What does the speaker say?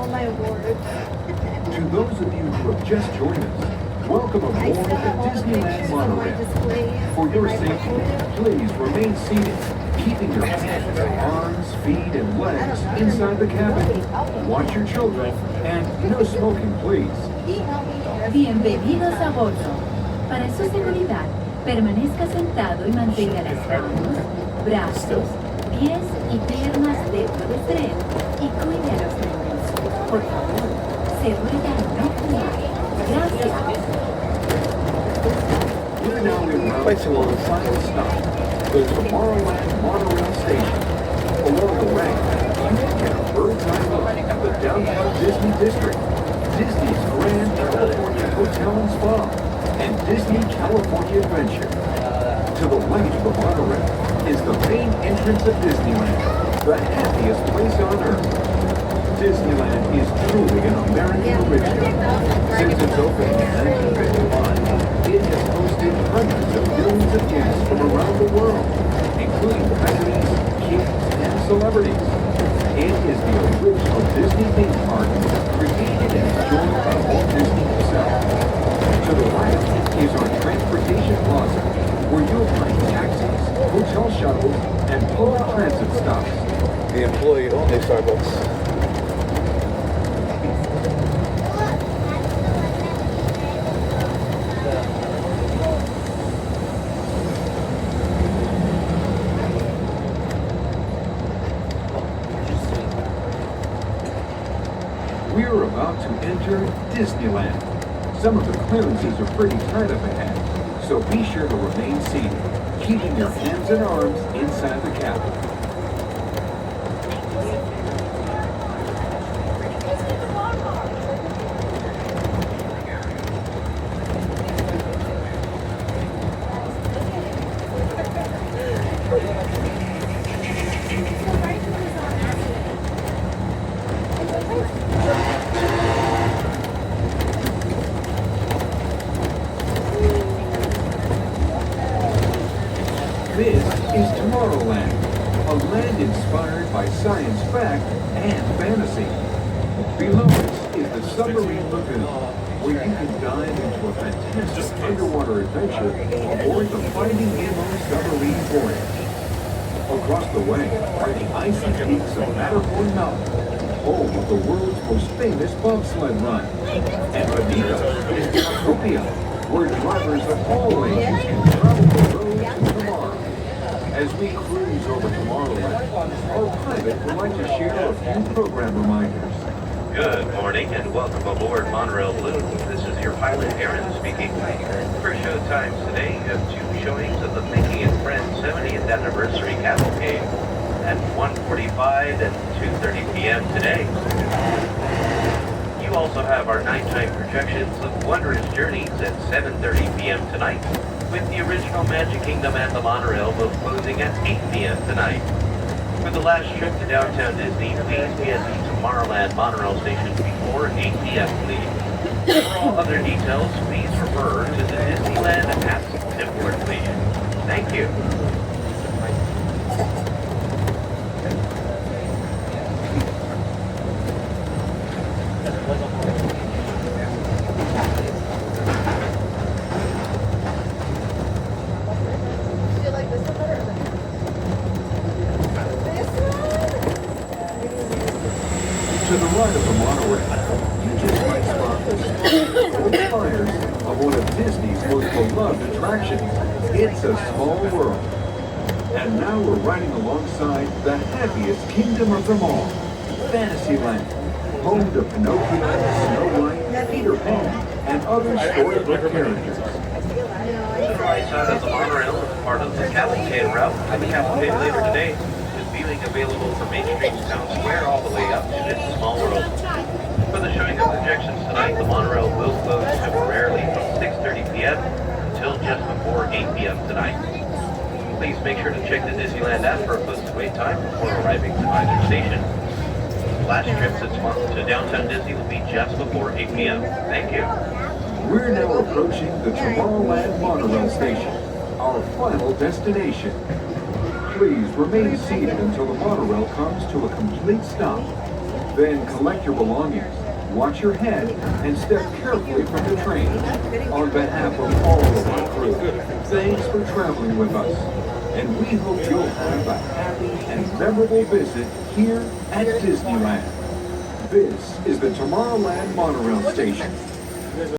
all my awards. To those of you who have just joined us, welcome aboard the Disneyland Monorail. For your safety, please remain seated, keeping your hands, arms, feet, and legs inside the cabin. Watch your children, and no smoking, please. Bienvenidos a bordo. Para su seguridad, permanezca sentado y mantenga las manos, brazos, pies y piernas dentro del tren y cuide a los niños. Por favor, se ruega no fumar. Gracias. We're now en route to our final stop, the Tomorrowland Monorail Station. Along the way, you can get a bird's eye look at the downtown Disney District, Disney's Grand California Hotel and Spa, and Disney California Adventure. To the right of the monorail is the main entrance of Disneyland, the happiest place on earth. Disneyland is truly an American original. Since its opening in 1951, it has hosted hundreds of millions of guests from around the world, including presidents, kings, and celebrities. It is the original Disney theme park, created and enjoyed by Walt Disney himself. To the right is our transportation plaza, where you'll find taxis, hotel shuttles, and public transit stops. The employee-only Starbucks. We're about to enter Disneyland. Some of the clearances are pretty tight up ahead, so be sure to remain seated, keeping your hands and arms inside the cabin. This is Tomorrowland, a land inspired by science fact and fantasy. Below us is the submarine lagoon, where you can dive into a fantastic underwater adventure aboard the Finding Nemo submarine voyage. Across the way are the icy peaks of Matterhorn Mountain, home of the world's most famous bobsled run. And beneath us is Utopia, where drivers of all ages can travel the road to tomorrow. As we cruise over Tomorrowland, our pilot would like to share a few program reminders. Good morning and welcome aboard Monorail Blue. This is your pilot Aaron speaking. For show times today, you have two showings of the Mickey and Friends 70th Anniversary Cavalcade at 1:45 and 2:30 p.m. today. You also have our nighttime projections of Wondrous Journeys at 7:30 p.m. tonight, with the original Magic Kingdom and the Monorail both closing at 8 p.m. tonight. For the last trip to downtown Disney, please be at the Tomorrowland Monorail station before 8 p.m. please. For all other details, please refer to the Disneyland app board, please. Thank you. To the right of the monorail, you just might spot the fires of one of Disney's most beloved attractions. It's a small world. And now we're riding alongside the happiest kingdom of them all, Fantasyland, home to Pinocchio, Snow White, Peter Pan, and other storybook characters. The right side of the monorail is part of the cavalcade route. The cavalcade later today is viewing available from Main Street to Town Square all the way up to It's a Small World. For the showing of projections tonight, the monorail will close temporarily from 6:30 p.m. until just before 8 p.m. tonight. Please make sure to check the Disneyland app for a posted wait time before arriving to either station. Last trips to downtown Disney will be just before 8 p.m. Thank you. We're now approaching the Tomorrowland Monorail Station, our final destination. Please remain seated until the monorail comes to a complete stop. Then collect your belongings, watch your head, and step carefully from the train. On behalf of all of our crew, thanks for traveling with us. And we hope you'll have a happy and memorable visit here at Disneyland. This is the Tomorrowland Monorail Station.